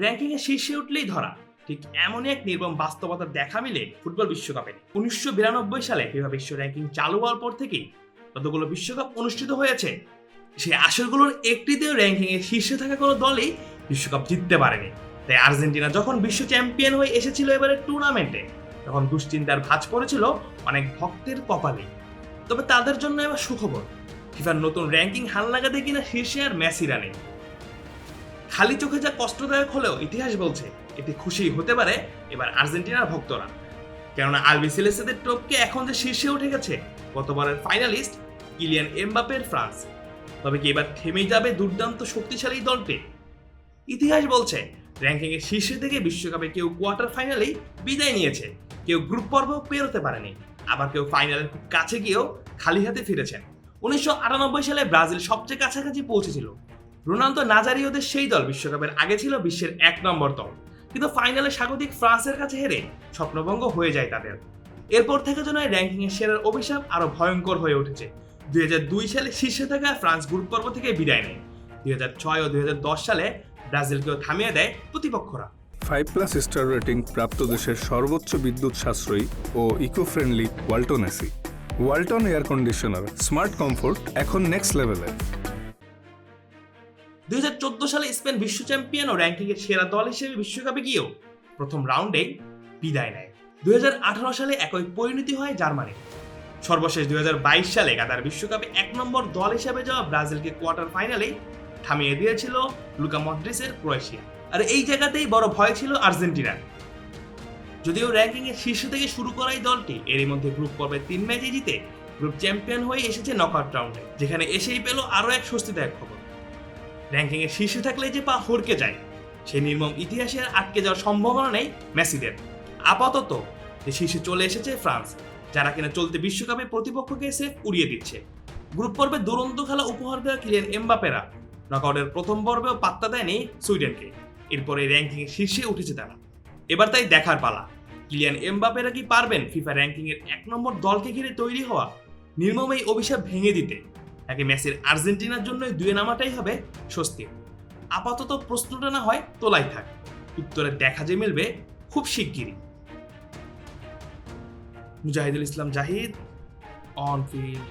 র্যাঙ্কিংয়ে শীর্ষে উঠলেই ধরা, ঠিক এমনই এক নির্মম বাস্তবতার দেখা মিলে ফুটবল বিশ্বকাপে। 1992 সালে ফিফা বিশ্ব র্যাঙ্কিং চালু হওয়ার পর থেকেই যতগুলো বিশ্বকাপ অনুষ্ঠিত হয়েছে, সেই আসরগুলোর একটিতেও র্যাঙ্কিং এর শীর্ষে থাকা কোনো দলই বিশ্বকাপ জিততে পারেনি। তাই আর্জেন্টিনা যখন বিশ্ব চ্যাম্পিয়ন হয়ে এসেছিল এবারের টুর্নামেন্টে, তখন দুশ্চিন্তার ভাঁজ পড়েছিল অনেক ভক্তের কপালে। তবে তাদের জন্য এবার সুখবর, ফিফার নতুন র্যাঙ্কিং হালনাগাদে কিনা শীর্ষে আর মেসিরা নেই। খালি চোখে যা কষ্টদায়ক হলেও ইতিহাস বলছে এতে খুশি হতে পারে এবার আর্জেন্টিনার ভক্তরা। কেননা আলবিসেলেস্তেদের টপকে এখন যে শীর্ষে উঠে গেছে গতবারের ফাইনালিস্ট কিলিয়ান এমবাপের ফ্রান্স। তবে কি এবার থেমে যাবে দুর্দান্ত শক্তিশালী দলটি? ইতিহাস বলছে র্যাঙ্কিং এর শীর্ষে থেকে বিশ্বকাপে কেউ কোয়ার্টার ফাইনালেই বিদায় নিয়েছে, কেউ গ্রুপ পর্ব পেরোতে পারেনি, আবার কেউ ফাইনালের খুব কাছে গিয়েও খালি হাতে ফিরেছেন। 1998 সালে ব্রাজিল সবচেয়ে কাছাকাছি পৌঁছেছিল। রোনালদো নাজারিওদের সেই দল বিশ্বকাপের আগে ছিল বিশ্বের 1 নম্বর দল, কিন্তু ফাইনালে স্বাগতিক ফ্রান্সের কাছে হেরে স্বপ্নভঙ্গ হয়ে যায় তাদের। এরপর থেকে যেন র্যাঙ্কিং এর সেরার অভিশাপ আরো ভয়ঙ্কর হয়ে উঠেছে। 2002 সালে শীর্ষে থাকা ফ্রান্স গ্রুপ পর্ব থেকে বিদায় নেয়। 2006 ও 2010 সালে ব্রাজিলকেও থামিয়ে দেয় প্রতিপক্ষরা। 5+ স্টার রেটিং প্রাপ্ত দেশের সর্বোচ্চ বিদ্যুৎ সাশ্রয়ী ও eco friendly Walton AC. Walton air conditioner, smart comfort এখন নেক্সট লেভেলে। 2014 সালে স্পেন বিশ্ব চ্যাম্পিয়ন ও র্যাঙ্কিং এর সেরা দল হিসেবে বিশ্বকাপে গিয়েও প্রথম রাউন্ডে বিদায় নেয়। 2018 সালে একই পরিণতি হয় জার্মানি। সর্বশেষ 2022 সালে কাতার বিশ্বকাপে 1 নম্বর দল হিসেবে যাওয়া ব্রাজিলকে কোয়ার্টার ফাইনালেই থামিয়ে দিয়েছিল লুকা মডরিচের ক্রোয়েশিয়া। আর এই জায়গাতেই বড় ভয় ছিল আর্জেন্টিনার। যদিও র্যাঙ্কিং এর শীর্ষ থেকে শুরু করা এই দলটি এরই মধ্যে গ্রুপ পর্বে 3 ম্যাচে জিতে গ্রুপ চ্যাম্পিয়ন হয়ে এসেছে নকআউট রাউন্ডে, যেখানে এসেই পেল আরো এক স্বস্তিদায়ক খবর। র্যাঙ্কিং এর শীর্ষে থাকলে যে পা হড়কে যায়, সেই নির্মম ইতিহাসে আর আটকে যাওয়ার সম্ভাবনা নেই মেসিদের। আপাতত যে শীর্ষে চলে এসেছে ফ্রান্স, যারা কিনা চলতে বিশ্বকাপে প্রতিপক্ষকে সেফ উড়িয়ে দিচ্ছে। গ্রুপ পর্বে দুরন্ত খেলা উপহার দেওয়া কিলিয়ান এমবাপেরা নকআউটের প্রথম পর্বেও পাত্তা দেয়নি সুইডেনকে। এরপরে র্যাঙ্কিং এর শীর্ষে উঠেছে তারা। এবার তাই দেখার পালা, কিলিয়ান এমবাপেরা কি পারবেন ফিফা র্যাঙ্কিং এর 1 নম্বর দলকে ঘিরে তৈরি হওয়া নির্মম এই অভিশাপ ভেঙে দিতে, নাকি মেসির আর্জেন্টিনার জন্য দুয়ে নামাটাই হবে স্বস্তি? আপাতত প্রশ্নটা না হয় তোলাই থাক, উত্তরে দেখা যে মিলবে খুব শিগগিরই। Mujahidul Islam Zahid, on field.